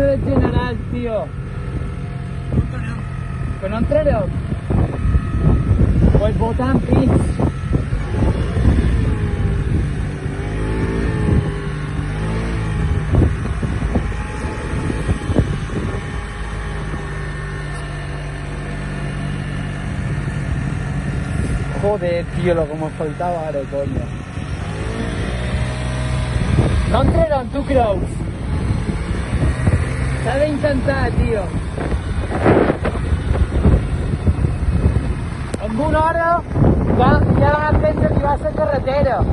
de general, tio. Que no entrareu? Pues votant pins. Joder, tío, lo que me faltava ara, coño. No entraran, tu creus? S'ha d'intentar, tio. En una hora ja a temps d'arribar a la carretera.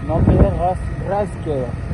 No em queda res queda.